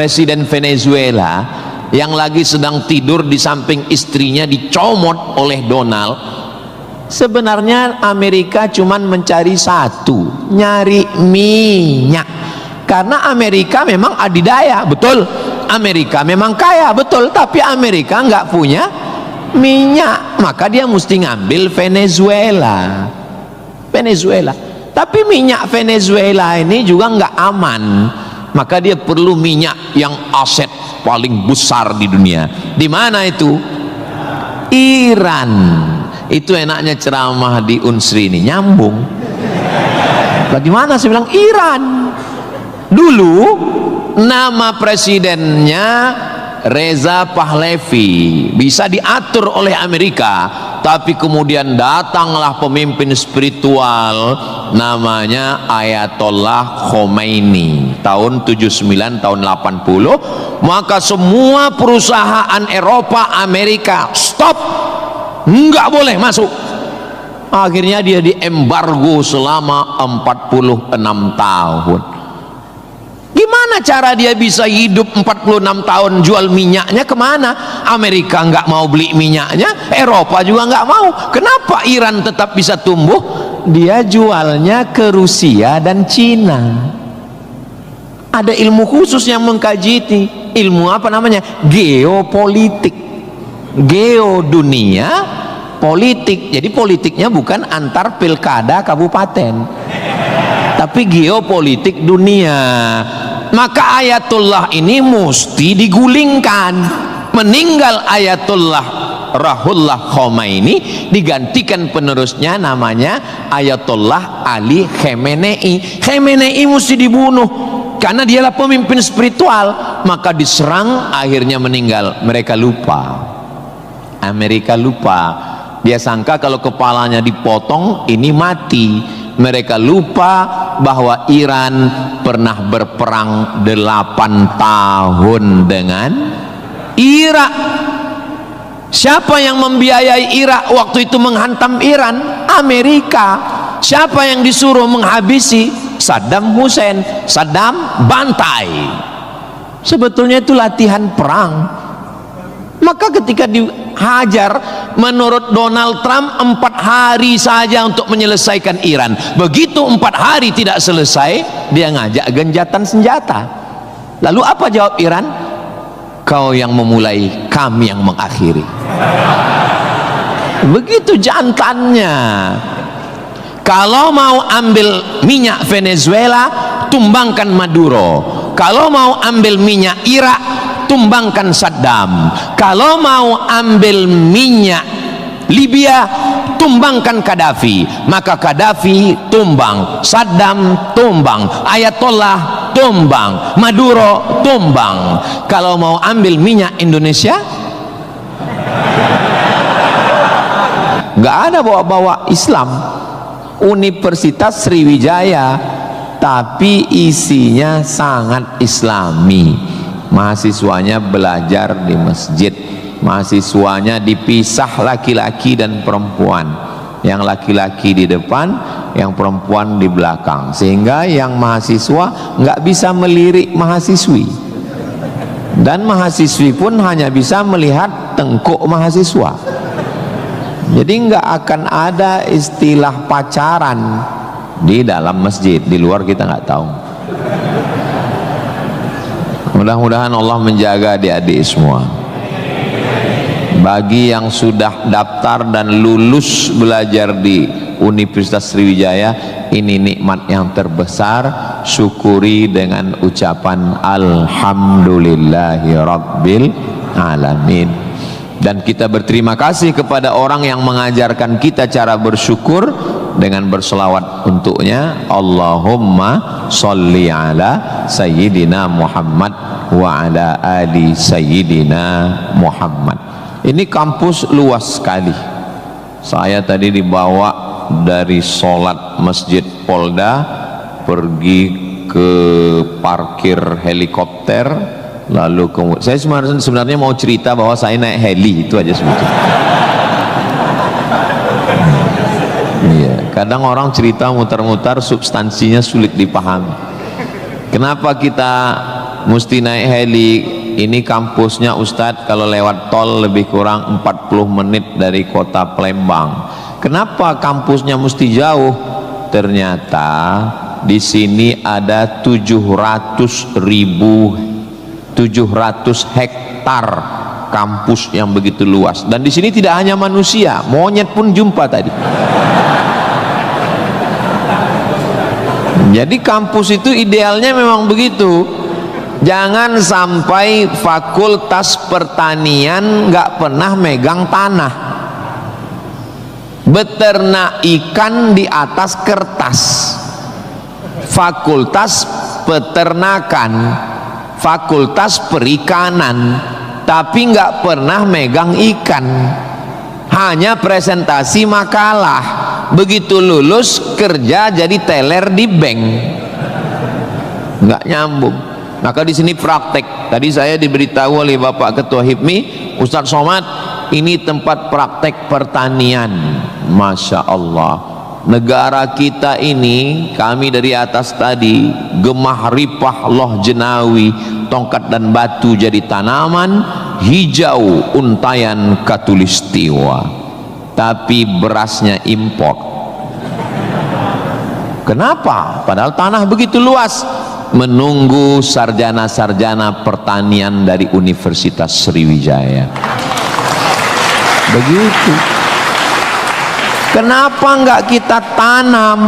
presiden Venezuela yang lagi sedang tidur di samping istrinya dicomot oleh Donald. Sebenarnya Amerika cuman mencari satu, nyari minyak. Karena Amerika memang adidaya, betul. Amerika memang kaya, betul. Tapi Amerika nggak punya minyak, maka dia mesti ngambil Venezuela. Tapi minyak Venezuela ini juga nggak aman, maka dia perlu minyak yang aset paling besar di dunia. Di mana itu? Iran. Itu enaknya ceramah di Unsri ini, nyambung. Bagaimana saya bilang Iran? Dulu nama presidennya Reza Pahlavi, bisa diatur oleh Amerika, tapi kemudian datanglah pemimpin spiritual namanya Ayatollah Khomeini tahun 79 tahun 80, maka semua perusahaan Eropa, Amerika stop, nggak boleh masuk. Akhirnya dia diembargo selama 46 tahun. Gimana cara dia bisa hidup 46 tahun? Jual minyaknya kemana? Amerika nggak mau beli minyaknya, Eropa juga nggak mau. Kenapa Iran tetap bisa tumbuh? Dia jualnya ke Rusia dan Cina. Ada ilmu khusus yang mengkaji ini. Ilmu apa namanya? Geopolitik. Geo dunia, politik. Jadi politiknya bukan antar pilkada kabupaten, tapi geopolitik dunia. Maka Ayatullah ini mesti digulingkan. Meninggal Ayatullah Ruhollah Khomeini, digantikan penerusnya namanya Ayatollah Ali Khamenei. Khamenei mesti dibunuh karena dialah pemimpin spiritual, maka diserang, akhirnya meninggal. Mereka lupa, Amerika lupa. Dia sangka kalau kepalanya dipotong ini mati. Mereka lupa bahwa Iran pernah berperang 8 tahun dengan Irak. Siapa yang membiayai Irak waktu itu menghantam Iran? Amerika. Siapa yang disuruh menghabisi? Saddam Hussein. Saddam bantai. Sebetulnya itu latihan perang. Maka ketika dihajar, menurut Donald Trump 4 hari saja untuk menyelesaikan Iran. Begitu 4 hari tidak selesai, dia ngajak genjatan senjata. Lalu apa jawab Iran? Kau yang memulai, kami yang mengakhiri. Begitu jantannya. Kalau mau ambil minyak Venezuela, tumbangkan Maduro. Kalau mau ambil minyak Irak, tumbangkan Saddam. Kalau mau ambil minyak Libya, tumbangkan Gaddafi. Maka Gaddafi tumbang, Saddam tumbang, Ayatollah tumbang, Maduro tumbang. Kalau mau ambil minyak Indonesia, nggak ada bawa-bawa Islam. Universitas Sriwijaya, tapi isinya sangat Islami. Mahasiswanya belajar di masjid, mahasiswanya dipisah laki-laki dan perempuan, yang laki-laki di depan, yang perempuan di belakang, sehingga yang mahasiswa nggak bisa melirik mahasiswi, dan mahasiswi pun hanya bisa melihat tengkuk mahasiswa. Jadi nggak akan ada istilah pacaran di dalam masjid, di luar kita nggak tahu. Mudah-mudahan Allah menjaga adik-adik semua. Bagi yang sudah daftar dan lulus belajar di Universitas Sriwijaya, ini nikmat yang terbesar. Syukuri dengan ucapan Alhamdulillahi Rabbil Alamin. Dan kita berterima kasih kepada orang yang mengajarkan kita cara bersyukur dengan berselawat untuknya. Allahumma sholli ala Sayyidina Muhammad wa ala ali Sayyidina Muhammad. Ini kampus luas sekali. Saya tadi dibawa dari sholat Masjid Polda pergi ke parkir helikopter, lalu saya sebenarnya mau cerita bahwa saya naik heli, itu aja sebetulnya. Iya, kadang orang cerita mutar-mutar substansinya sulit dipahami. Kenapa kita mesti naik heli. Ini kampusnya Ustadz kalau lewat tol lebih kurang 40 menit dari kota Palembang. Kenapa kampusnya mesti jauh? Ternyata di sini ada 700 hektar kampus yang begitu luas, dan di sini tidak hanya manusia, monyet pun jumpa tadi. Jadi kampus itu idealnya memang begitu. Jangan sampai fakultas pertanian nggak pernah megang tanah, beternak ikan di atas kertas. Fakultas peternakan, fakultas perikanan, tapi nggak pernah megang ikan, hanya presentasi makalah. Begitu lulus kerja jadi teller di bank, nggak nyambung. Maka di sini praktek. Tadi saya diberitahu oleh Bapak Ketua HIPMI, Ustadz Somad, ini tempat praktek pertanian. Masya Allah, negara kita ini, kami dari atas tadi, gemah ripah loh jenawi, tongkat dan batu jadi tanaman, hijau untayan katulistiwa, tapi berasnya impor. Kenapa? Padahal tanah begitu luas. Menunggu sarjana-sarjana pertanian dari Universitas Sriwijaya. Begitu. Kenapa enggak kita tanam?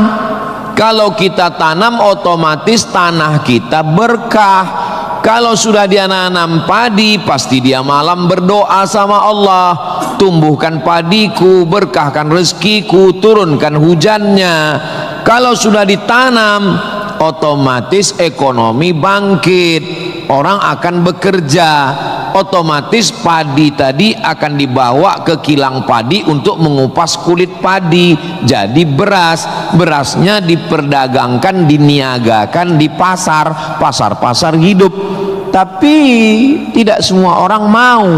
Kalau kita tanam otomatis tanah kita berkah. Kalau sudah dia nanam padi, pasti dia malam berdoa sama Allah, tumbuhkan padiku, berkahkan rezekiku, turunkan hujannya. Kalau sudah ditanam, otomatis ekonomi bangkit, orang akan bekerja, otomatis padi tadi akan dibawa ke kilang padi untuk mengupas kulit padi jadi beras. Berasnya diperdagangkan, diniagakan di pasar-pasar hidup. Tapi tidak semua orang mau.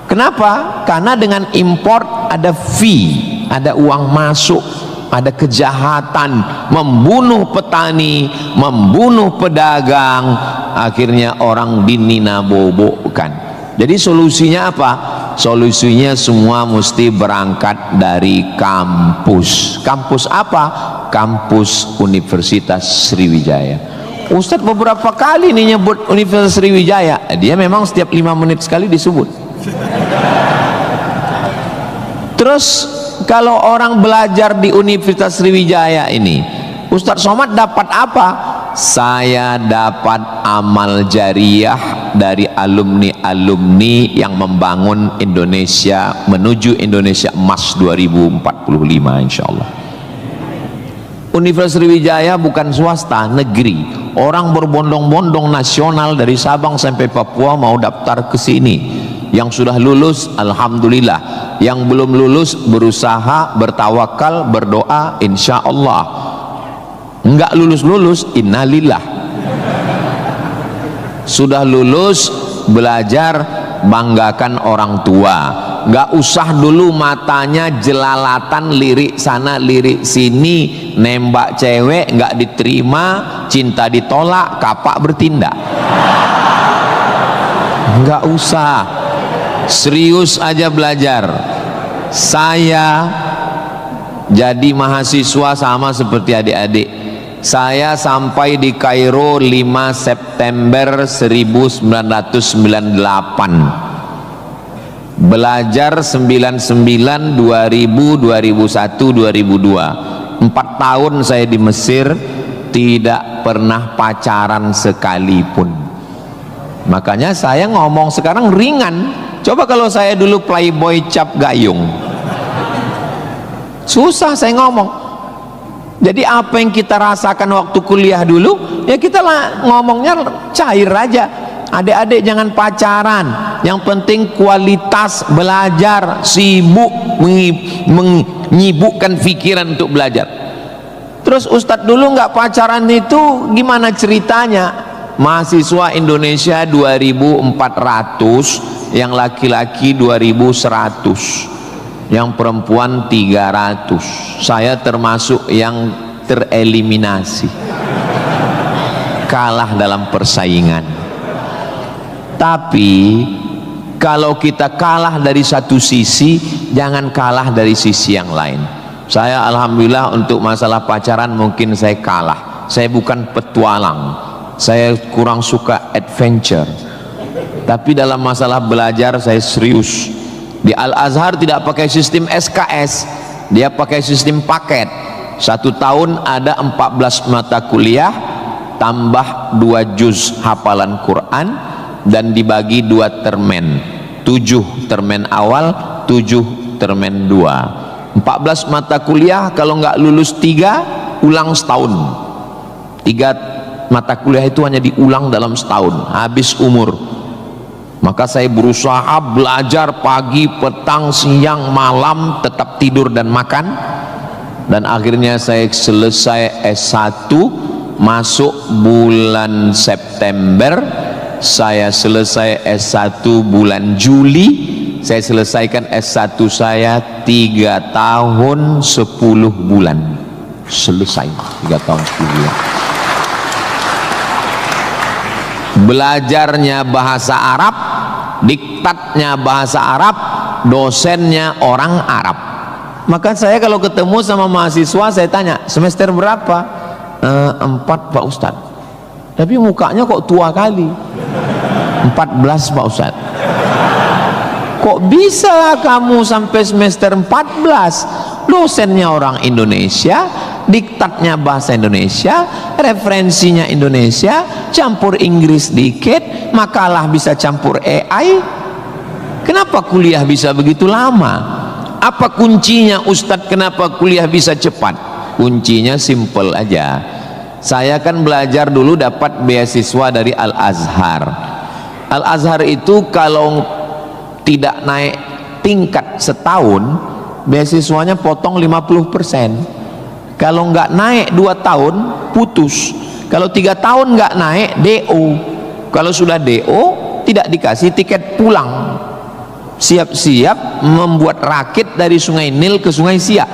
Kenapa? Karena dengan import ada fee, ada uang masuk, ada kejahatan, membunuh petani, membunuh pedagang, akhirnya orang dininabobokan. Jadi solusinya apa? Solusinya semua mesti berangkat dari kampus. Kampus apa? Kampus Universitas Sriwijaya. Ustadz beberapa kali nih nyebut Universitas Sriwijaya, dia memang setiap 5 menit sekali disebut. Terus kalau orang belajar di Universitas Sriwijaya ini, Ustadz Somad dapat apa? Saya dapat amal jariah dari alumni-alumni yang membangun Indonesia menuju Indonesia Emas 2045 insya Allah. Universitas Sriwijaya bukan swasta, negeri. Orang berbondong-bondong nasional dari Sabang sampai Papua mau daftar ke sini. Yang sudah lulus alhamdulillah, yang belum lulus berusaha, bertawakal, berdoa, insya Allah. Enggak lulus innalillah. Sudah lulus, belajar, banggakan orang tua. Enggak usah dulu matanya jelalatan, lirik sana lirik sini, nembak cewek enggak diterima, cinta ditolak, kapak bertindak. Enggak usah, serius aja belajar. Saya jadi mahasiswa sama seperti adik-adik. Saya sampai di Kairo 5 September 1998. Belajar 99, 2000, 2001, 2002. 4 tahun saya di Mesir, tidak pernah pacaran sekalipun. Makanya saya ngomong sekarang ringan. Coba kalau saya dulu playboy cap gayung, susah saya ngomong. Jadi apa yang kita rasakan waktu kuliah dulu, ya kita ngomongnya cair aja. Adik-adik jangan pacaran, yang penting kualitas belajar, sibuk menyibukkan pikiran untuk belajar. Terus Ustadz dulu nggak pacaran itu gimana ceritanya? Mahasiswa Indonesia 2400, yang laki-laki 2100, yang perempuan 300. Saya termasuk yang tereliminasi. kalah dalam persaingan. Tapi kalau kita kalah dari satu sisi, jangan kalah dari sisi yang lain. Saya alhamdulillah untuk masalah pacaran mungkin saya kalah. Saya bukan petualang, saya kurang suka adventure. Tapi dalam masalah belajar saya serius. Di Al-Azhar tidak pakai sistem SKS, dia pakai sistem paket. 1 tahun ada 14 mata kuliah tambah 2 juz hafalan Quran dan dibagi 2 termen, 7 termen awal, 7 termen 2. 14 mata kuliah, kalau nggak lulus 3 ulang setahun. 3 mata kuliah itu hanya diulang dalam setahun, habis umur. Maka saya berusaha belajar pagi, petang, siang, malam, tetap tidur dan makan. Dan akhirnya saya selesai S1, masuk bulan September. Saya selesai S1 bulan Juli. Saya selesaikan S1 saya 3 tahun 10 bulan. Selesai 3 tahun 10 bulan. Belajarnya bahasa Arab, diktatnya bahasa Arab, dosennya orang Arab. Maka saya kalau ketemu sama mahasiswa, saya tanya, semester berapa? 4 Pak Ustadz. Tapi mukanya kok tua kali. 14 Pak Ustadz. Kok bisa kamu sampai semester 14? Dosennya orang Indonesia, diktatnya bahasa Indonesia, referensinya Indonesia, campur Inggris dikit, makalah bisa campur AI. Kenapa kuliah bisa begitu lama? Apa kuncinya Ustadz, kenapa kuliah bisa cepat? Kuncinya simple aja. Saya kan belajar dulu dapat beasiswa dari Al-Azhar. Al-Azhar itu kalau tidak naik tingkat setahun, beasiswanya potong 50%. Kalau nggak naik 2 tahun, putus. Kalau 3 tahun nggak naik, DO. Kalau sudah DO, tidak dikasih tiket pulang. Siap-siap membuat rakit dari Sungai Nil ke Sungai Siak.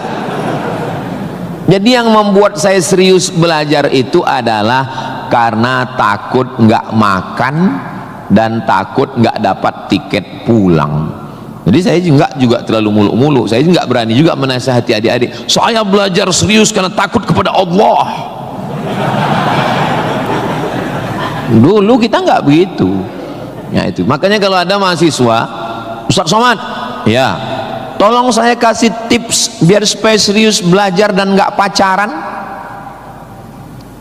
Jadi yang membuat saya serius belajar itu adalah karena takut nggak makan dan takut nggak dapat tiket pulang. Jadi saya juga terlalu muluk-muluk. Saya nggak berani juga menasihati adik-adik. Saya belajar serius karena takut kepada Allah. Dulu kita nggak begitu. Ya itu. Makanya kalau ada mahasiswa, Ustaz Somad, ya, tolong saya kasih tips biar supaya serius belajar dan nggak pacaran.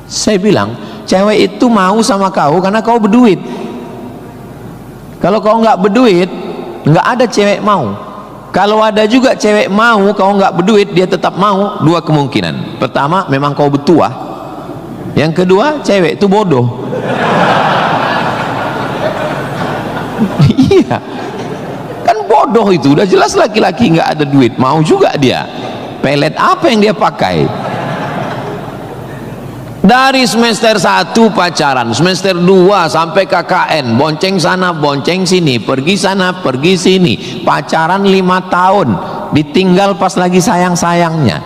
Saya bilang, cewek itu mau sama kau karena kau berduit. Kalau kau nggak berduit, nggak ada cewek mau. Kalau ada juga cewek mau, kau nggak berduit, dia tetap mau. 2 kemungkinan. Pertama, memang kau bertuah. Yang kedua, cewek itu bodoh. Iya, kan bodoh itu. Udah jelas laki-laki nggak ada duit, mau juga dia. Pelet apa yang dia pakai? Dari semester 1 pacaran, semester 2 sampai KKN, bonceng sana bonceng sini, pergi sana pergi sini, pacaran 5 tahun, ditinggal pas lagi sayang-sayangnya.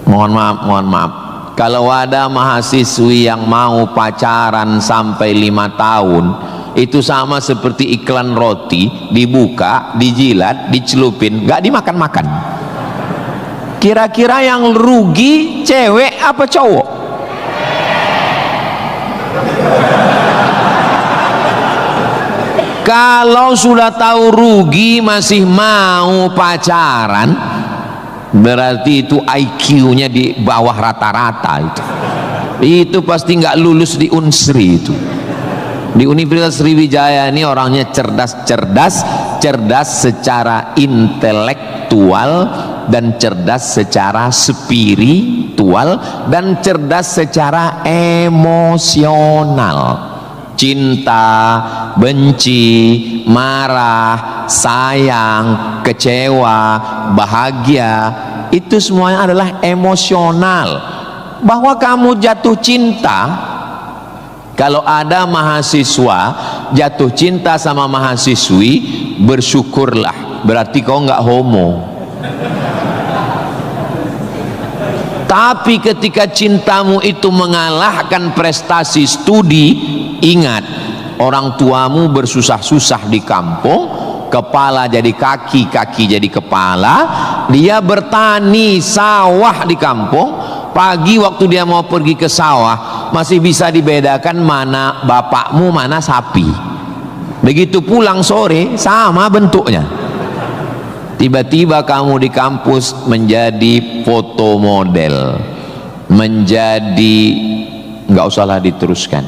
Mohon maaf, kalau ada mahasiswi yang mau pacaran sampai 5 tahun, itu sama seperti iklan roti, dibuka, dijilat, dicelupin, gak dimakan-makan. Kira-kira yang rugi cewek apa cowok? Kalau sudah tahu rugi masih mau pacaran, berarti itu IQ-nya di bawah rata-rata. Itu pasti nggak lulus di Unsri itu. Di Universitas Sriwijaya ini orangnya cerdas secara intelektual dan cerdas secara spiritual dan cerdas secara emosional. Cinta, benci, marah, sayang, kecewa, bahagia, itu semuanya adalah emosional. Bahwa kamu jatuh cinta, kalau ada mahasiswa jatuh cinta sama mahasiswi, bersyukurlah, berarti kau nggak homo. Tapi ketika cintamu itu mengalahkan prestasi studi, ingat, orang tuamu bersusah-susah di kampung, kepala jadi kaki, kaki jadi kepala, dia bertani sawah di kampung. Pagi waktu dia mau pergi ke sawah masih bisa dibedakan mana bapakmu, mana sapi. Begitu pulang sore sama bentuknya. Tiba-tiba kamu di kampus menjadi foto model, menjadi, nggak usahlah diteruskan,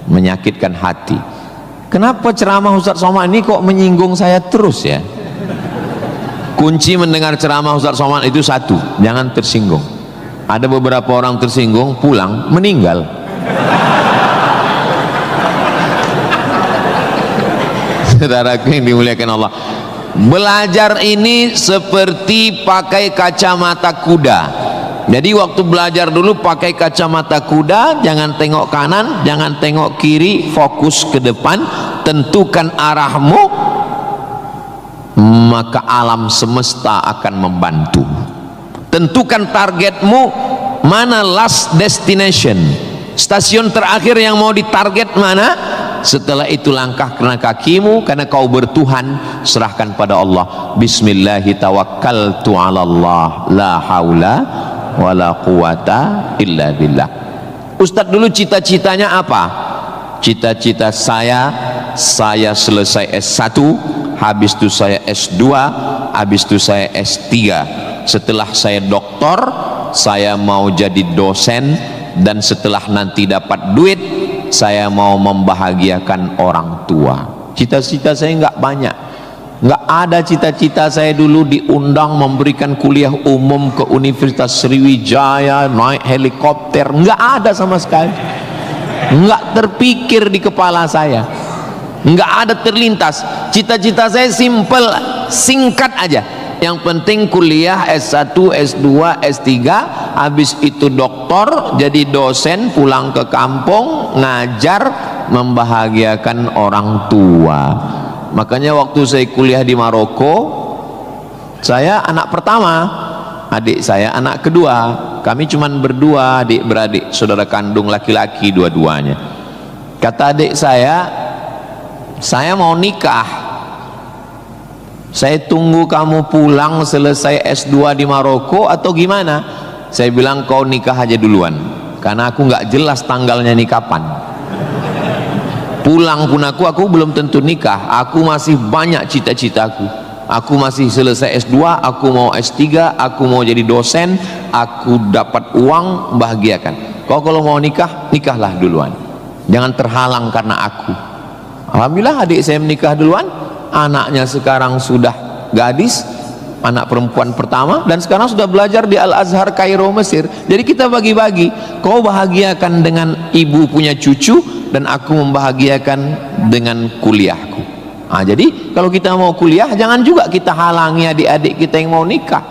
menyakitkan hati. Kenapa ceramah Ustaz Somad ini kok menyinggung saya terus ya? Kunci mendengar ceramah Ustaz Somad itu satu, jangan tersinggung. Ada beberapa orang tersinggung, pulang meninggal. Saudaraku yang dimuliakan Allah, belajar ini seperti pakai kacamata kuda. Jadi waktu belajar dulu pakai kacamata kuda, jangan tengok kanan, jangan tengok kiri, fokus ke depan, tentukan arahmu, maka alam semesta akan membantu. Tentukan targetmu, mana last destination, stasiun terakhir yang mau ditarget mana. Setelah itu langkah karena kakimu, karena kau bertuhan, serahkan pada Allah. Bismillahi tawakkaltu ala Allah, la haula wala quwata illa billah. Ustadz dulu cita-citanya apa? Cita-cita saya selesai S1, habis itu saya S2, habis itu saya S3. Setelah saya doktor, saya mau jadi dosen, dan setelah nanti dapat duit, saya mau membahagiakan orang tua. Cita-cita saya nggak banyak, nggak ada cita-cita saya dulu diundang memberikan kuliah umum ke Universitas Sriwijaya, naik helikopter, nggak ada sama sekali, nggak terpikir di kepala saya, nggak ada terlintas. Cita-cita saya simple, singkat aja. Yang penting kuliah S1, S2, S3, habis itu doktor, jadi dosen, pulang ke kampung, ngajar, membahagiakan orang tua. Makanya waktu saya kuliah di Maroko, saya anak pertama, adik saya anak kedua. Kami cuman berdua, adik beradik, saudara kandung laki-laki dua-duanya. Kata adik saya mau nikah. Saya tunggu kamu pulang selesai S2 di Maroko atau gimana? Saya bilang kau nikah aja duluan, karena aku nggak jelas tanggalnya nih kapan. Pulang pun aku belum tentu nikah. Aku masih banyak cita-citaku. Aku masih selesai S2, aku mau S3, aku mau jadi dosen, aku dapat uang, bahagiakan. Kau kalau mau nikah, nikahlah duluan, jangan terhalang karena aku. Alhamdulillah adik saya menikah duluan. Anaknya sekarang sudah gadis, anak perempuan pertama, dan sekarang sudah belajar di Al-Azhar Kairo, Mesir. Jadi kita bagi-bagi, kau bahagiakan dengan ibu punya cucu, dan aku membahagiakan dengan kuliahku. Jadi kalau kita mau kuliah, jangan juga kita halangi adik-adik kita yang mau nikah.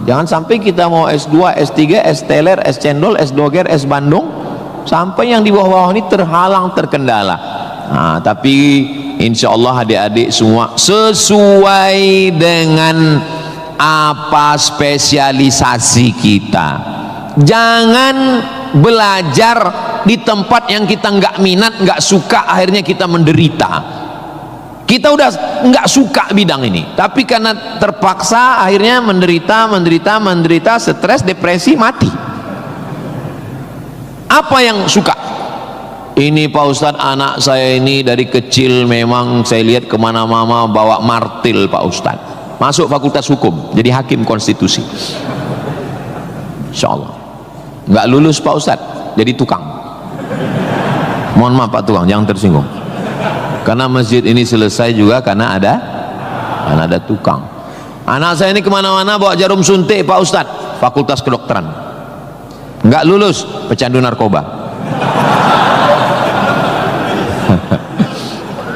Jangan sampai kita mau S2, S3, S teler, S cendol, S doger, S bandung, sampai yang di bawah-bawah ini terhalang, terkendala. Tapi insya Allah adik-adik semua sesuai dengan apa spesialisasi kita. Jangan belajar di tempat yang kita nggak minat, nggak suka, akhirnya kita menderita. Kita udah nggak suka bidang ini, tapi karena terpaksa akhirnya menderita, stres, depresi, mati. Apa yang suka? Ini Pak Ustadz, anak saya ini dari kecil memang saya lihat kemana-mana bawa martil Pak Ustadz. Masuk fakultas hukum, jadi hakim konstitusi. Insya Allah. Nggak lulus Pak Ustadz, jadi tukang. Mohon maaf Pak tukang, jangan tersinggung. Karena masjid ini selesai juga karena ada tukang. Anak saya ini kemana-mana bawa jarum suntik Pak Ustadz, fakultas kedokteran. Nggak lulus, pecandu narkoba.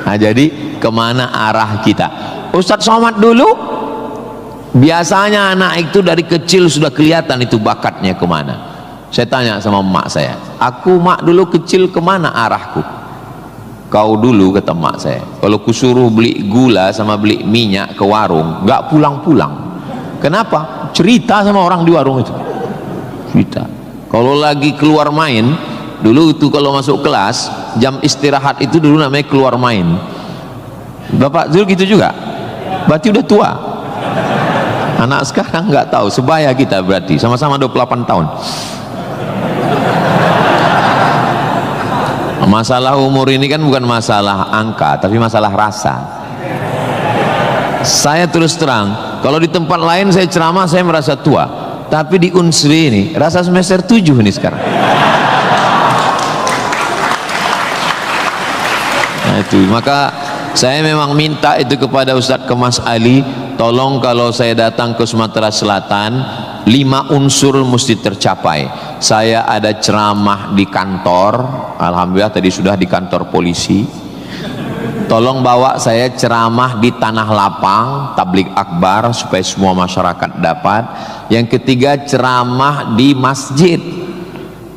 Jadi kemana arah kita? Ustadz Somad dulu biasanya anak itu dari kecil sudah kelihatan itu bakatnya kemana. Saya tanya sama emak saya, aku mak dulu kecil kemana arahku? Kau dulu, kata emak saya, kalau kusuruh beli gula sama beli minyak ke warung, nggak pulang-pulang. Kenapa? Cerita sama orang di warung itu. Kita kalau lagi keluar main, dulu itu kalau masuk kelas jam istirahat itu dulu namanya keluar main. Bapak Zul gitu juga? Berarti udah tua. Anak sekarang nggak tahu, sebaya kita berarti sama-sama 28 tahun. Masalah umur ini kan bukan masalah angka, tapi masalah rasa. Saya terus terang, kalau di tempat lain saya ceramah saya merasa tua, tapi di Unsri ini rasa semester 7 ini sekarang. Nah itu, maka saya memang minta itu kepada Ustadz Kemas Ali, tolong kalau saya datang ke Sumatera Selatan 5 unsur mesti tercapai. Saya ada ceramah di kantor, alhamdulillah tadi sudah di kantor polisi. Tolong bawa saya ceramah di tanah lapang, tablik akbar supaya semua masyarakat dapat. Yang ketiga ceramah di masjid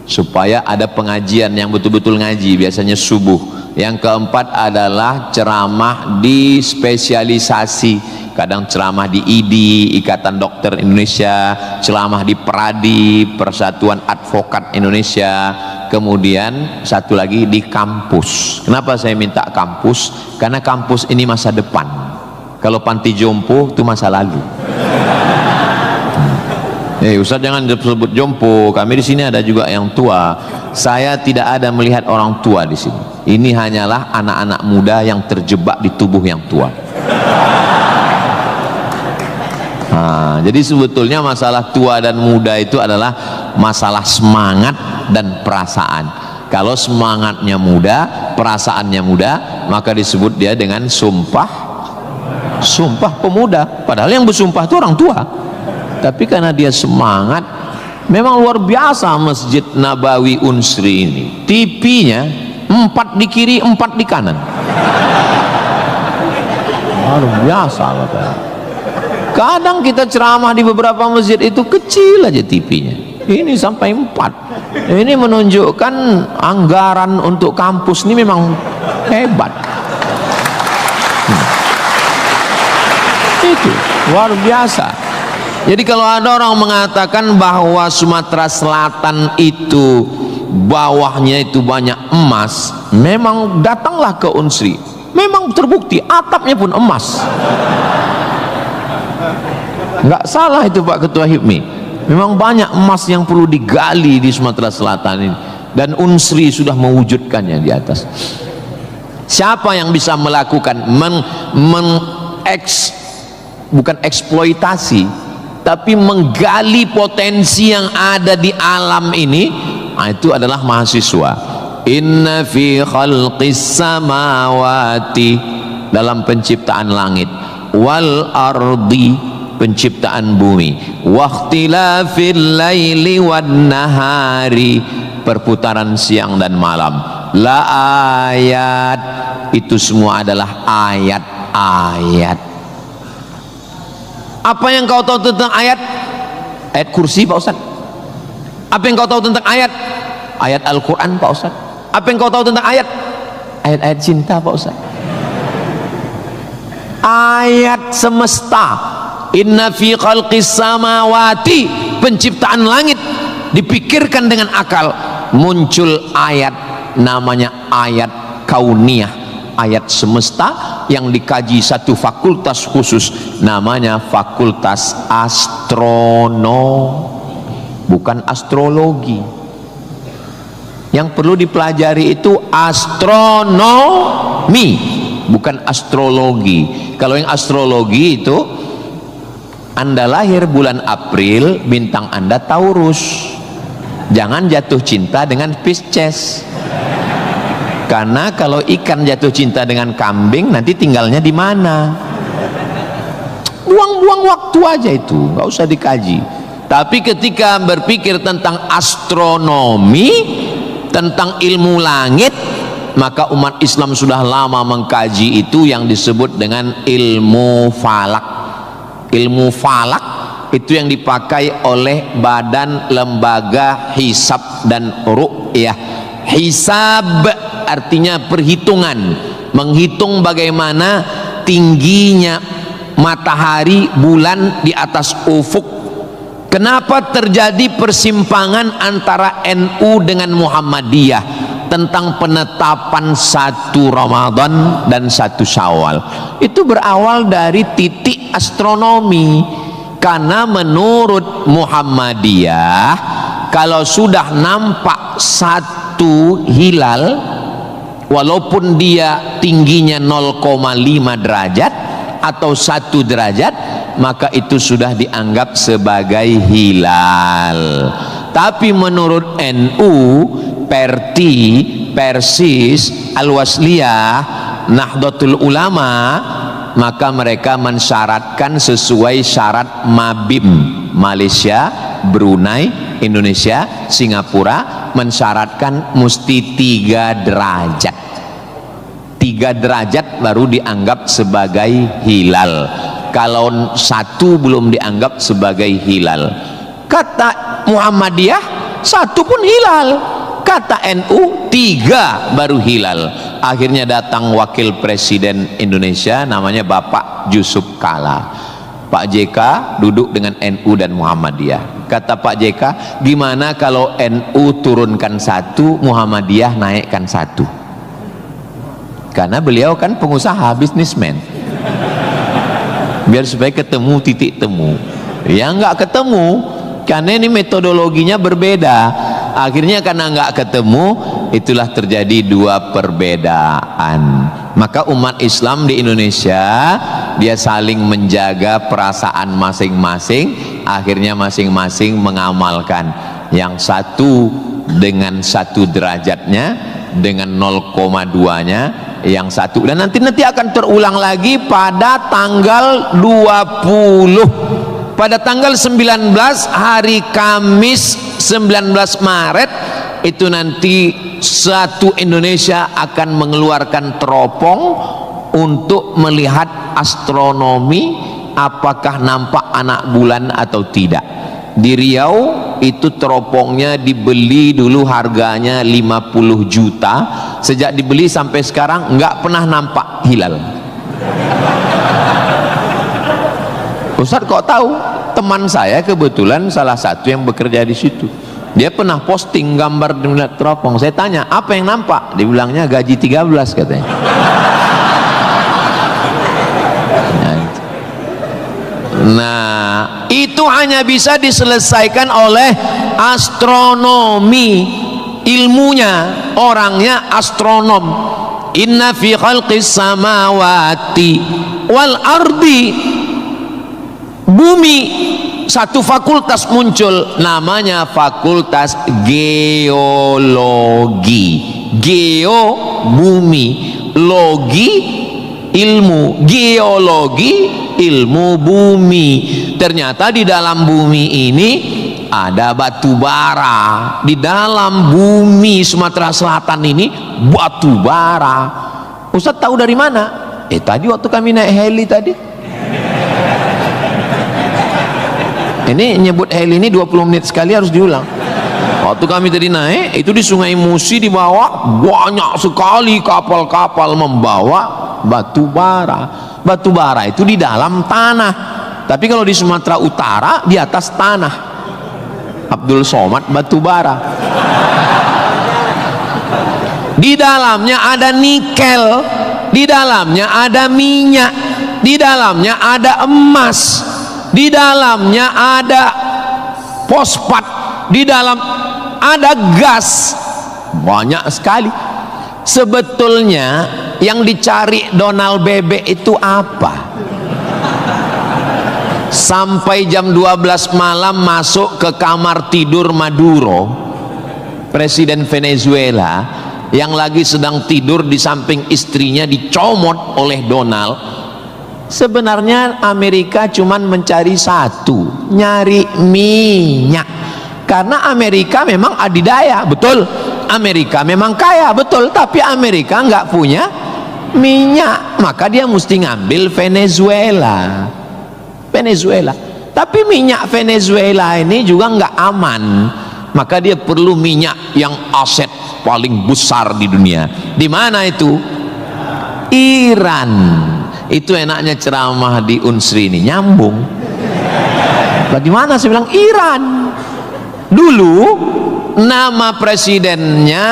supaya ada pengajian yang betul-betul ngaji, biasanya subuh. Yang keempat adalah ceramah di spesialisasi, kadang ceramah di IDI, Ikatan Dokter Indonesia, ceramah di PERADI, Persatuan Advokat Indonesia, kemudian satu lagi di kampus. Kenapa saya minta kampus? Karena kampus ini masa depan. Kalau panti jompo itu masa lalu. Ustaz jangan disebut jompo, kami di sini ada juga yang tua. Saya tidak ada melihat orang tua di sini. Ini hanyalah anak-anak muda yang terjebak di tubuh yang tua. Nah, jadi sebetulnya masalah tua dan muda itu adalah masalah semangat dan perasaan. Kalau semangatnya muda, perasaannya muda, maka disebut dia dengan sumpah pemuda. Padahal yang bersumpah itu orang tua. Tapi karena dia semangat, memang luar biasa Masjid Nabawi Unsri ini. TV-nya 4 di kiri, 4 di kanan. Luar biasa Bapak. Kadang kita ceramah di beberapa masjid itu kecil aja TV-nya. Ini sampai 4. Ini menunjukkan anggaran untuk kampus ini memang hebat. Itu luar biasa. Jadi kalau ada orang mengatakan bahwa Sumatera Selatan itu bawahnya itu banyak emas, memang datanglah ke Unsri, memang terbukti atapnya pun emas. Nggak salah itu Pak Ketua HIPMI, memang banyak emas yang perlu digali di Sumatera Selatan ini, dan Unsri sudah mewujudkannya di atas. Siapa yang bisa melakukan bukan eksploitasi, tapi menggali potensi yang ada di alam ini, itu adalah mahasiswa. Inna fi khalqis samawati, dalam penciptaan langit, wal ardi, penciptaan bumi, wakhtilafil laili wan nahari, perputaran siang dan malam, la ayat, itu semua adalah ayat-ayat. Apa yang kau tahu tentang ayat? Ayat kursi Pak Ustaz. Apa yang kau tahu tentang ayat? Ayat Al-Quran Pak Ustaz. Apa yang kau tahu tentang ayat? Ayat-ayat cinta Pak Ustaz. Ayat semesta. Inna fi khalqis samawati, penciptaan langit, dipikirkan dengan akal, muncul ayat, namanya ayat kauniyah, ayat semesta yang dikaji satu fakultas khusus, namanya fakultas astronomi, bukan astrologi. Yang perlu dipelajari itu astronomi, bukan astrologi. Kalau yang astrologi itu Anda lahir bulan April, bintang Anda Taurus, jangan jatuh cinta dengan Pisces. Karena kalau ikan jatuh cinta dengan kambing, nanti tinggalnya di mana? Buang-buang waktu aja itu, nggak usah dikaji. Tapi ketika berpikir tentang astronomi, tentang ilmu langit, maka umat Islam sudah lama mengkaji itu yang disebut dengan ilmu falak. Ilmu falak itu yang dipakai oleh Badan Lembaga Hisab dan Ru'yah. Hisab artinya perhitungan, menghitung bagaimana tingginya matahari, bulan di atas ufuk Kenapa terjadi persimpangan antara NU dengan Muhammadiyah tentang penetapan 1 Ramadan dan 1 Syawal? Itu berawal dari titik astronomi. Karena menurut Muhammadiyah, kalau sudah nampak 1 hilal, walaupun dia tingginya 0,5 derajat atau 1 derajat, maka itu sudah dianggap sebagai hilal. Tapi menurut NU, Perti, Persis, Al-Wasliyah, Nahdlatul Ulama, maka mereka mensyaratkan sesuai syarat Mabim, Malaysia, Brunei, Indonesia, Singapura, mensyaratkan mesti 3 derajat. 3 derajat baru dianggap sebagai hilal. Kalau 1 belum dianggap sebagai hilal. Kata Muhammadiyah 1 pun hilal, kata NU 3 baru hilal. Akhirnya datang wakil presiden Indonesia, namanya Bapak Yusuf Kala. Pak JK duduk dengan NU dan Muhammadiyah. Kata Pak JK, gimana kalau NU turunkan 1, Muhammadiyah naikkan 1? Karena beliau kan pengusaha, bisnismen, biar supaya ketemu titik temu. Ya nggak ketemu, karena ini metodologinya berbeda. Akhirnya karena nggak ketemu, itulah terjadi 2 perbedaan. Maka umat Islam di Indonesia, dia saling menjaga perasaan masing-masing. Akhirnya masing-masing mengamalkan yang 1 dengan 1 derajatnya, dengan 0,2-nya, yang 1, dan nanti akan terulang lagi pada tanggal 20, pada tanggal 19 hari Kamis 19 Maret itu nanti satu Indonesia akan mengeluarkan teropong untuk melihat astronomi, apakah nampak anak bulan atau tidak. Di Riau itu teropongnya dibeli dulu harganya 50 juta. Sejak dibeli sampai sekarang nggak pernah nampak hilal. Ustaz kok tahu? Teman saya kebetulan salah satu yang bekerja di situ. Dia pernah posting gambar di teropong. Saya tanya, apa yang nampak? Dibilangnya gaji 13 katanya. Nah, itu hanya bisa diselesaikan oleh astronomi. Ilmunya, orangnya astronom. Inna fi khalqis samawati wal ardi, bumi, satu fakultas muncul, namanya fakultas geologi. Geo bumi, logi ilmu, geologi ilmu bumi. Ternyata di dalam bumi ini ada batu bara. Di dalam bumi Sumatera Selatan ini batu bara. Ustaz tahu dari mana? Tadi waktu kami naik heli tadi. Ini nyebut heli ini 20 menit sekali harus diulang. Waktu kami tadi naik, itu di Sungai Musi di bawah banyak sekali kapal-kapal membawa batu bara. Batu bara itu di dalam tanah, tapi kalau di Sumatera Utara di atas tanah. Abdul Somad batu bara. Di dalamnya ada nikel, di dalamnya ada minyak, di dalamnya ada emas, di dalamnya ada fosfat, di dalam ada gas, banyak sekali. Sebetulnya yang dicari Donald Bebek itu apa? Sampai jam 12 malam masuk ke kamar tidur Maduro, presiden Venezuela, yang lagi sedang tidur di samping istrinya dicomot oleh Donald. Sebenarnya Amerika cuman mencari satu, nyari minyak. Karena Amerika memang adidaya, betul. Amerika memang kaya, betul. Tapi Amerika nggak punya minyak, maka dia mesti ngambil Venezuela. Tapi minyak Venezuela ini juga nggak aman, maka dia perlu minyak yang aset paling besar di dunia. Di mana itu? Iran. Itu enaknya ceramah di Unsri ini, nyambung. Bagaimana? Saya bilang Iran. Dulu nama presidennya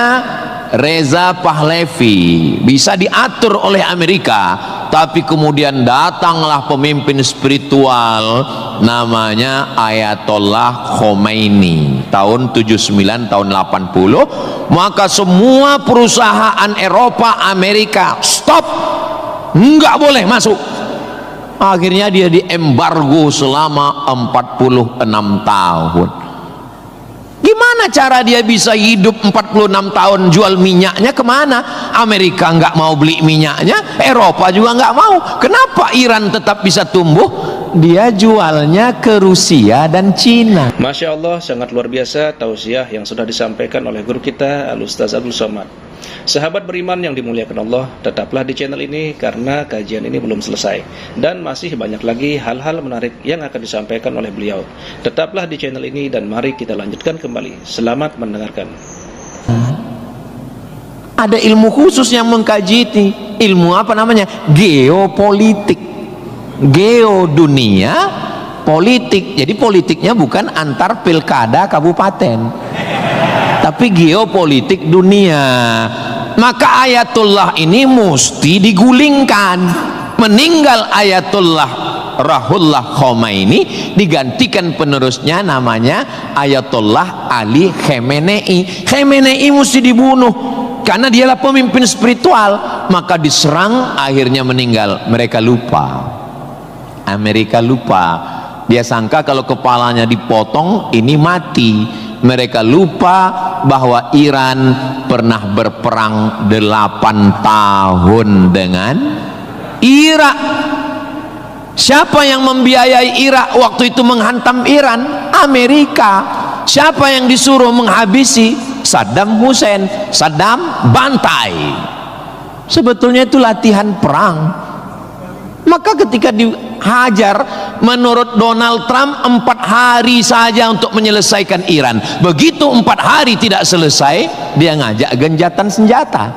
Reza Pahlavi, bisa diatur oleh Amerika, tapi kemudian datanglah pemimpin spiritual namanya Ayatollah Khomeini tahun 79 tahun 80, maka semua perusahaan Eropa, Amerika stop, nggak boleh masuk. Akhirnya dia diembargo selama 46 tahun. Gimana cara dia bisa hidup 46 tahun? Jual minyaknya kemana? Amerika nggak mau beli minyaknya, Eropa juga nggak mau. Kenapa Iran tetap bisa tumbuh? Dia jualnya ke Rusia dan Cina. Masya Allah, sangat luar biasa tausiah yang sudah disampaikan oleh guru kita Al-Ustaz Abdul Somad. Sahabat beriman yang dimuliakan Allah, tetaplah di channel ini karena kajian ini belum selesai dan masih banyak lagi hal-hal menarik yang akan disampaikan oleh beliau. Tetaplah di channel ini dan mari kita lanjutkan kembali. Selamat mendengarkan. Ada ilmu khusus yang mengkaji ini. Ilmu apa namanya? Geopolitik. Geo dunia, politik. Jadi politiknya bukan antar pilkada kabupaten, tapi geopolitik dunia. Maka Ayatullah ini mesti digulingkan. Meninggal Ayatullah Ruhollah Khomeini, digantikan penerusnya namanya Ayatollah Ali Khamenei. Khamenei mesti dibunuh karena dialah pemimpin spiritual. Maka diserang, akhirnya meninggal. Mereka lupa, Amerika lupa. Dia sangka kalau kepalanya dipotong ini mati. Mereka lupa bahwa Iran pernah berperang 8 tahun dengan Irak. Siapa yang membiayai Irak waktu itu menghantam Iran? Amerika. Siapa yang disuruh menghabisi? Saddam Hussein. Saddam bantai. Sebetulnya itu latihan perang. Maka ketika dihajar, menurut Donald Trump 4 hari saja untuk menyelesaikan Iran. Begitu 4 hari tidak selesai, dia ngajak genjatan senjata.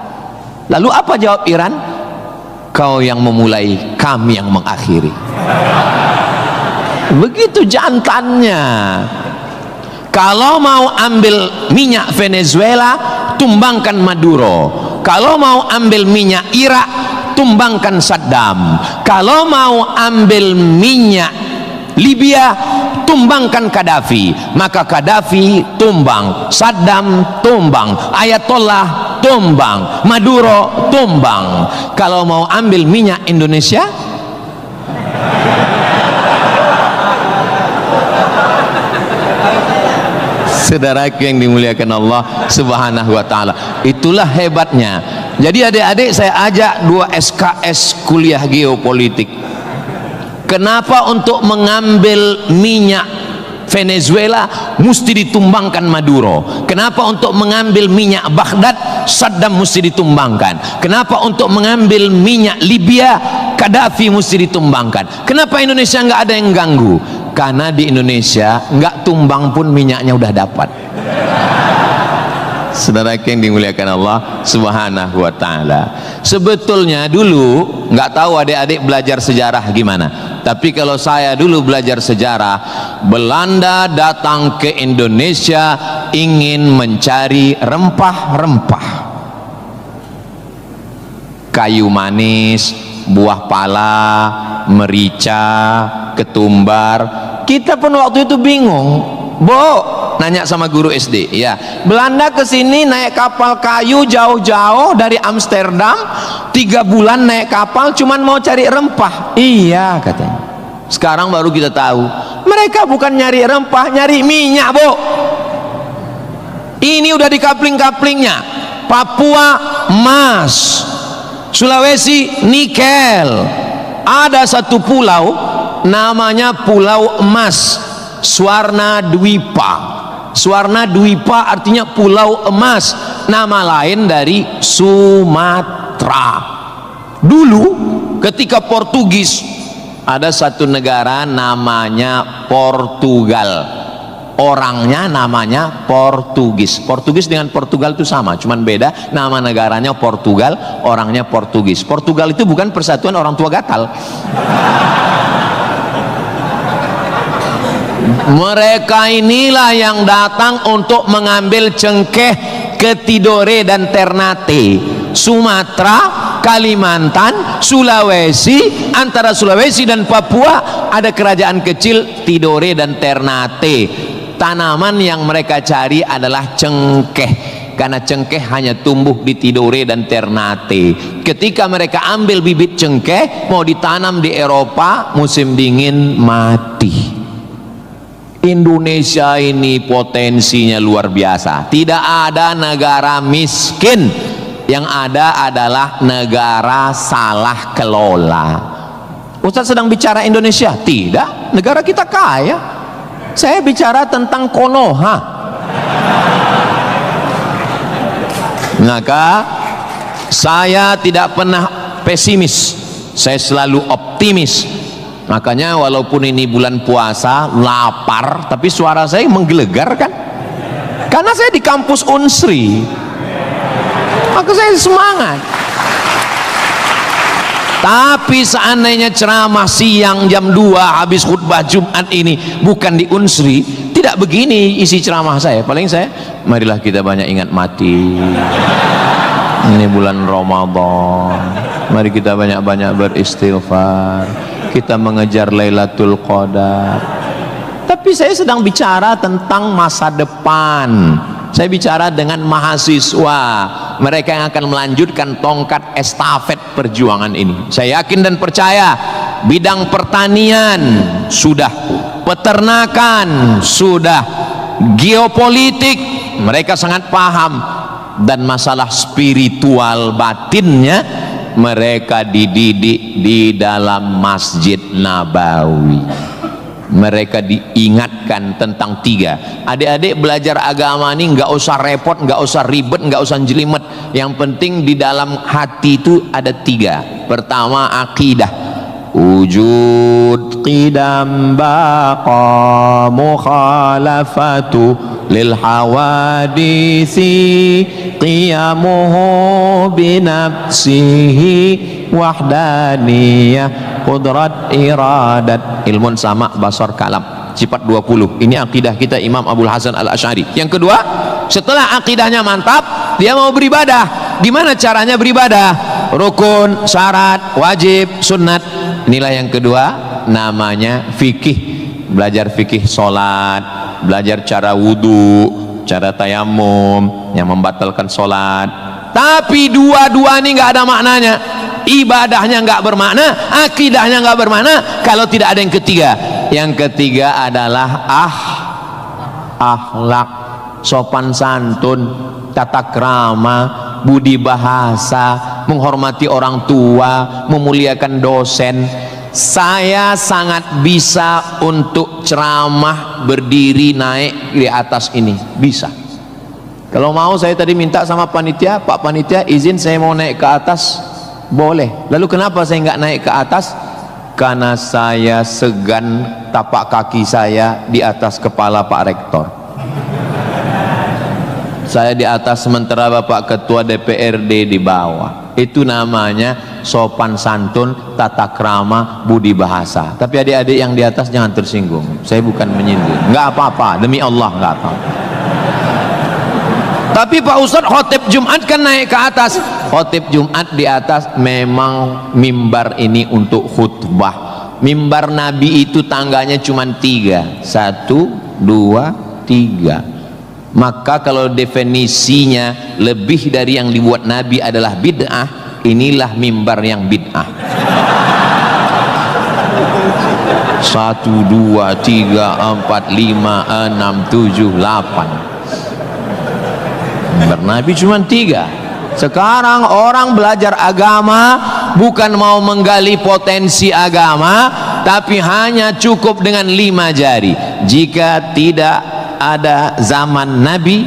Lalu apa jawab Iran? Kau yang memulai, kami yang mengakhiri. Begitu jantannya. Kalau mau ambil minyak Venezuela, tumbangkan Maduro. Kalau mau ambil minyak Irak, tumbangkan Saddam. Kalau mau ambil minyak Libya, tumbangkan Gaddafi. Maka Gaddafi tumbang, Saddam tumbang, Ayatollah tumbang, Maduro tumbang. Kalau mau ambil minyak Indonesia, saudaraku yang dimuliakan Allah Subhanahu wa ta'ala, itulah hebatnya. Jadi adik-adik saya ajak 2 SKS kuliah geopolitik. Kenapa untuk mengambil minyak Venezuela mesti ditumbangkan Maduro? Kenapa untuk mengambil minyak Baghdad Saddam mesti ditumbangkan? Kenapa untuk mengambil minyak Libya Gaddafi mesti ditumbangkan? Kenapa Indonesia nggak ada yang ganggu? Karena di Indonesia nggak tumbang pun minyaknya udah dapat. Saudara yang dimuliakan Allah Subhanahu wa ta'ala, sebetulnya dulu nggak tahu adik-adik belajar sejarah gimana, tapi kalau saya dulu belajar sejarah, Belanda datang ke Indonesia ingin mencari rempah-rempah, kayu manis, buah pala, merica, ketumbar. Kita pun waktu itu bingung, nanya sama guru SD, ya, Belanda kesini naik kapal kayu jauh-jauh dari Amsterdam, 3 bulan naik kapal cuman mau cari rempah. Iya katanya. Sekarang baru kita tahu mereka bukan nyari rempah, nyari minyak. Ini udah di kapling-kaplingnya. Papua emas, Sulawesi nikel. Ada satu pulau namanya Pulau Emas, Swarna Dwipa. Swarna Dwipa artinya pulau emas, nama lain dari Sumatera. Dulu ketika Portugis, ada satu negara namanya Portugal, orangnya namanya Portugis. Portugis dengan Portugal itu sama, cuman beda nama negaranya Portugal, orangnya Portugis. Portugal itu bukan persatuan orang tua gatal. Mereka inilah yang datang untuk mengambil cengkeh ke Tidore dan Ternate, Sumatera, Kalimantan, Sulawesi. Antara Sulawesi dan Papua ada kerajaan kecil Tidore dan Ternate. Tanaman yang mereka cari adalah cengkeh, karena cengkeh hanya tumbuh di Tidore dan Ternate. Ketika mereka ambil bibit cengkeh mau ditanam di Eropa, musim dingin mati. Indonesia ini potensinya luar biasa. Tidak ada negara miskin, yang ada adalah negara salah kelola. Ustaz sedang bicara Indonesia? Tidak, negara kita kaya. Saya bicara tentang Konoha. Maka saya tidak pernah pesimis, saya selalu optimis. Makanya walaupun ini bulan puasa, lapar, tapi suara saya menggelegar kan? Karena saya di kampus Unsri, maka saya semangat. Tapi seandainya ceramah siang jam 2 habis khutbah Jumat ini bukan di Unsri, tidak begini isi ceramah saya. Paling saya, marilah kita banyak ingat mati. Ini bulan Ramadan, mari kita banyak-banyak beristighfar, kita mengejar Lailatul Qadar. Tapi saya sedang bicara tentang masa depan. Saya bicara dengan mahasiswa, mereka yang akan melanjutkan tongkat estafet perjuangan ini. Saya yakin dan percaya bidang pertanian sudah, peternakan sudah, geopolitik mereka sangat paham, dan masalah spiritual batinnya mereka dididik di dalam Masjid Nabawi. Mereka diingatkan tentang 3. Adik-adik belajar agama ini nggak usah repot, nggak usah ribet, nggak usah jelimet. Yang penting di dalam hati itu ada 3. Pertama, akidah. Wujud qidam baqa mukhalafatu lil hawadisi qiyamuhu binafsihi wahdaniyah qudrat iradat ilmun sama basar kalam sifat 20. Ini akidah kita Imam Abul Hasan Al-Asy'ari. Yang kedua, setelah akidahnya mantap, dia mau beribadah. Di mana caranya beribadah? Rukun, syarat, wajib, sunnat. Inilah yang kedua, namanya fikih. Belajar fikih solat, belajar cara wudu, cara tayamum yang membatalkan solat. Tapi dua-dua ini nggak ada maknanya. Ibadahnya nggak bermakna, akidahnya nggak bermakna kalau tidak ada yang ketiga. Yang ketiga adalah akhlak, sopan santun, tata krama, budi bahasa, menghormati orang tua, memuliakan dosen. Saya sangat bisa untuk ceramah berdiri naik di atas ini, bisa. Kalau mau saya tadi minta sama panitia, Pak panitia izin saya mau naik ke atas, boleh. Lalu kenapa saya nggak naik ke atas? Karena saya segan tapak kaki saya di atas kepala Pak Rektor. Saya di atas sementara Bapak Ketua DPRD di bawah. Itu namanya sopan santun, tata krama, budi bahasa. Tapi adik-adik yang di atas jangan tersinggung. Saya bukan menyinggung. Nggak apa-apa, demi Allah nggak apa-apa. Tapi Pak Ustadz khotib Jumat kan naik ke atas. Khotib Jumat di atas memang mimbar ini untuk khutbah. Mimbar Nabi itu tangganya cuma 3. 1, 2, 3. Maka kalau definisinya lebih dari yang dibuat Nabi adalah bid'ah, inilah mimbar yang bid'ah. 1, 2, 3, 4, 5, 6, 7, 8. Mimbar Nabi cuma 3. Sekarang orang belajar agama bukan mau menggali potensi agama, tapi hanya cukup dengan 5 jari. Jika tidak ada zaman Nabi,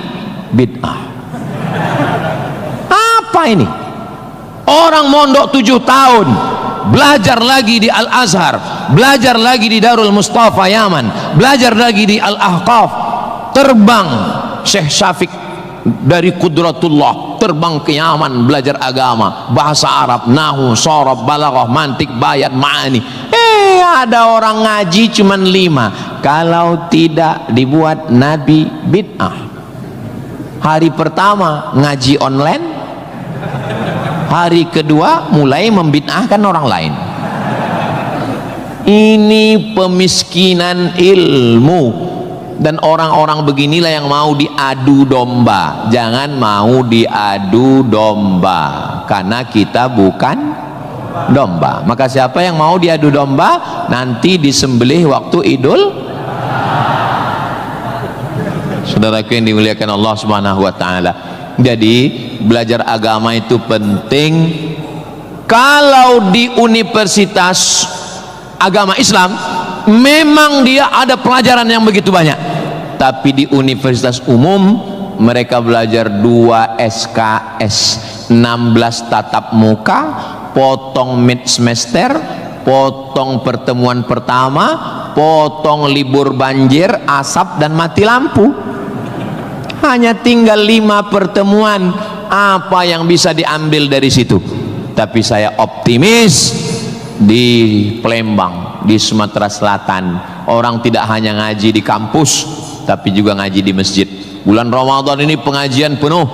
bid'ah. Apa ini? Orang mondok 7 tahun, belajar lagi di Al-Azhar, belajar lagi di Darul Mustafa Yaman, belajar lagi di Al-Ahqaf, terbang Syekh Syafiq dari Qudratullah, terbang ke Yaman belajar agama, bahasa Arab, nahu, sorob, balaghah, mantik, bayat, ma'ani. Ada orang ngaji cuman 5. kalau tidak dibuat Nabi bid'ah. Hari pertama ngaji online, hari kedua mulai membid'ahkan orang lain. Ini pemiskinan ilmu. Dan orang-orang beginilah yang mau diadu domba. Jangan mau diadu domba, karena kita bukan domba. Maka siapa yang mau diadu domba, nanti disembelih waktu Idul. Saudaraku yang dimuliakan Allah Subhanahu wa taala. Jadi belajar agama itu penting. Kalau di universitas agama Islam memang dia ada pelajaran yang begitu banyak, tapi di universitas umum mereka belajar 2 SKS, 16 tatap muka, potong mid semester, potong pertemuan pertama, potong libur banjir, asap dan mati lampu. Hanya tinggal 5 pertemuan. Apa yang bisa diambil dari situ? Tapi saya optimis di Palembang, di Sumatera Selatan, orang tidak hanya ngaji di kampus, tapi juga ngaji di masjid. Bulan Ramadan ini pengajian penuh,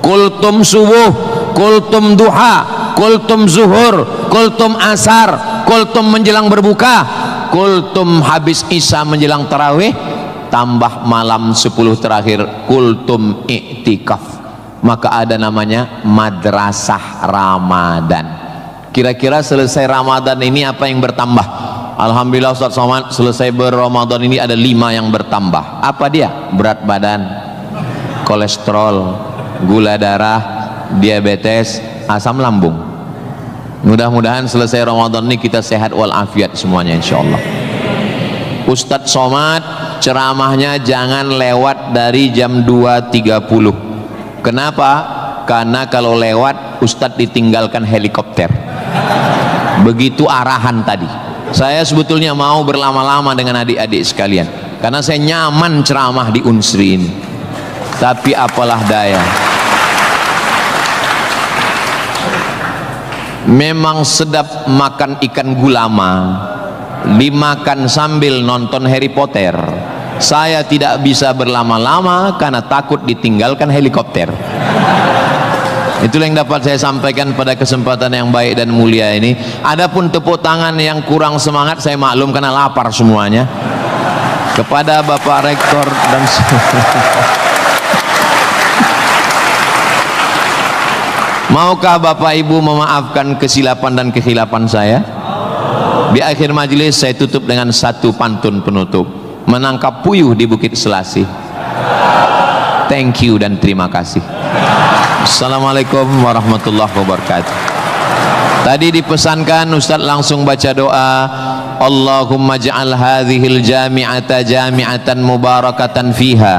kultum subuh, kultum duha, kultum zuhur, kultum asar, kultum menjelang berbuka, kultum habis isya menjelang tarawih, tambah malam 10 terakhir kultum iktikaf. Maka ada namanya madrasah Ramadan. Kira-kira selesai Ramadan ini apa yang bertambah? Alhamdulillah Ustaz Somad, selesai berRamadan ini ada 5 yang bertambah. Apa dia? Berat badan, kolesterol, gula darah, diabetes, asam lambung. Mudah-mudahan selesai Ramadan ini kita sehat walafiat semuanya insyaallah. Ustaz Somad ceramahnya jangan lewat dari jam 2.30. Kenapa? Karena kalau lewat Ustadz ditinggalkan helikopter. Begitu arahan tadi. Saya sebetulnya mau berlama-lama dengan adik-adik sekalian, karena saya nyaman ceramah di Unsri ini. Tapi apalah daya, memang sedap makan ikan gulama dimakan sambil nonton Harry Potter. Saya tidak bisa berlama-lama karena takut ditinggalkan helikopter. Itulah yang dapat saya sampaikan pada kesempatan yang baik dan mulia ini. Adapun tepuk tangan yang kurang semangat saya maklum karena lapar semuanya. Kepada Bapak Rektor dan maukah Bapak Ibu memaafkan kesilapan dan kekhilapan saya? Di akhir majelis saya tutup dengan satu pantun penutup. Menangkap puyuh di Bukit Selasih. Thank you dan terima kasih. Assalamualaikum warahmatullahi wabarakatuh. Tadi dipesankan Ustaz langsung baca doa, Allahumma ja'al hadhil jami'ata jami'atan mubarakatan fiha.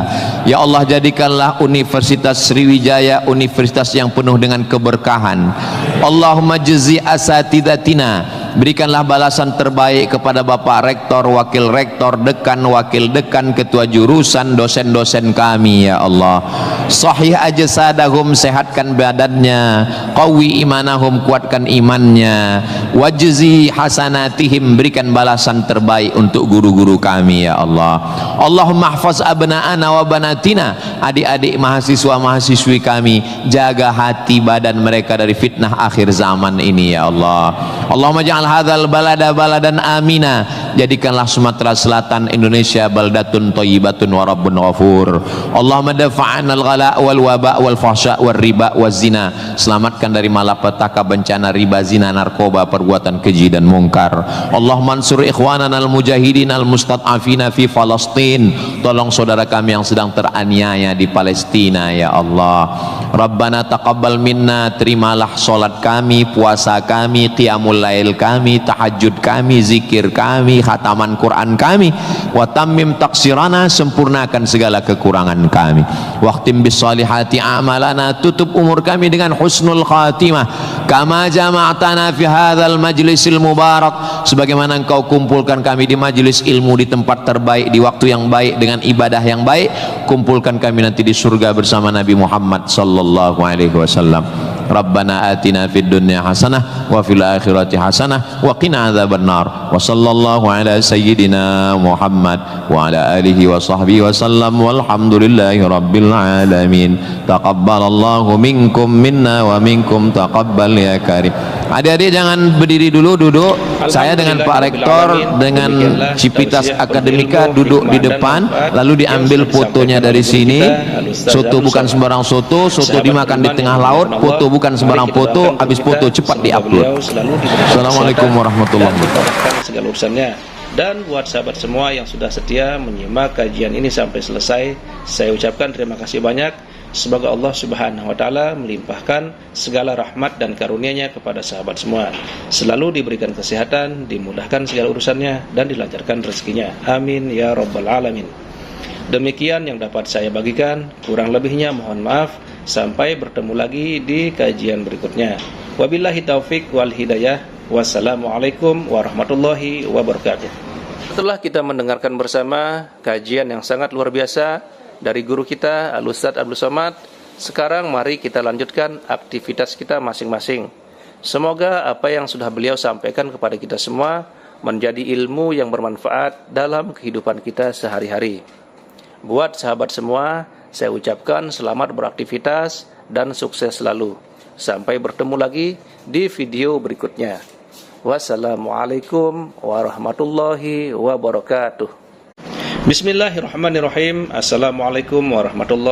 Ya Allah, jadikanlah Universitas Sriwijaya universitas yang penuh dengan keberkahan. Allahumma jazi asatidatina, berikanlah balasan terbaik kepada Bapak Rektor, Wakil Rektor, Dekan, Wakil Dekan, Ketua Jurusan, dosen-dosen kami ya Allah. Sahih ajsadahum, sehatkan badannya, qawi imanahum, kuatkan imannya, wajzi hasanatihim, berikan balasan terbaik untuk guru-guru kami ya Allah. Allahumma hafaz abna'ana wa banatina, adik-adik mahasiswa mahasiswi kami, jaga hati badan mereka dari fitnah akhir zaman ini ya Allah. Allahumma ja'al hadzal balada baladan amina, jadikanlah Sumatera Selatan Indonesia baldatun thayyibatun wa rabbun ghafur. Allahumma dafa'na al-ghala wal waba wal fahsya wal riba waz zina, selamatkan dari malapetaka, bencana, riba, zina, narkoba, perbuatan keji dan mungkar. Allahumma ansur ikhwanana al-mujahidin al-mustad'afina fi Palestin, tolong saudara kami yang sedang teraniaya di Palestina ya Allah. Rabbana taqabbal minna, terimalah salat kami, puasa kami, qiyamul lail kami, tahajud kami, zikir kami, khataman Quran kami. Wa tammim taqsirana, sempurnakan segala kekurangan kami. Waqtim bis salihati a'malana, tutup umur kami dengan husnul khatimah. Kama jama'tana fi hadzal majlisil mubarak, sebagaimana engkau kumpulkan kami di majelis ilmu di tempat terbaik, di waktu yang baik, dengan ibadah yang baik, kumpulkan kami nanti di surga bersama Nabi Muhammad sallallahu alaihi wasallam. Rabbana atina fid dunya hasanah wa fil akhirati hasanah wa qina adzabannar. Wa sallallahu ala sayyidina Muhammad wa ala alihi wa sahbihi wa sallam walhamdulillahi rabbil alamin. Taqabbalallahu minkum minna wa minkum taqabbal ya karim. Adik-adik jangan berdiri dulu, duduk. Saya dengan Pak Rektor dengan Civitas Akademika duduk di depan, lalu diambil fotonya dari sini. Soto bukan sembarang soto, soto dimakan di tengah laut, foto bukan sembarang foto, habis foto cepat diupload. Assalamualaikum warahmatullahi wabarakatuh. Segala urusannya. Dan buat sahabat semua yang sudah setia menyimak kajian ini sampai selesai, saya ucapkan terima kasih banyak. Semoga Allah Subhanahu wa taala melimpahkan segala rahmat dan karunia-Nya kepada sahabat semua. Selalu diberikan kesehatan, dimudahkan segala urusannya dan dilancarkan rezekinya. Amin ya rabbal alamin. Demikian yang dapat saya bagikan, kurang lebihnya mohon maaf. Sampai bertemu lagi di kajian berikutnya. Wabillahi taufik wal hidayah. Wassalamualaikum warahmatullahi wabarakatuh. Setelah kita mendengarkan bersama kajian yang sangat luar biasa dari guru kita Al-Ustaz Abdul Somad, sekarang mari kita lanjutkan aktivitas kita masing-masing. Semoga apa yang sudah beliau sampaikan kepada kita semua menjadi ilmu yang bermanfaat dalam kehidupan kita sehari-hari. Buat sahabat semua, saya ucapkan selamat beraktivitas dan sukses selalu. Sampai bertemu lagi di video berikutnya. Wassalamualaikum warahmatullahi wabarakatuh. Bismillahirrahmanirrahim. Assalamualaikum warahmatullahi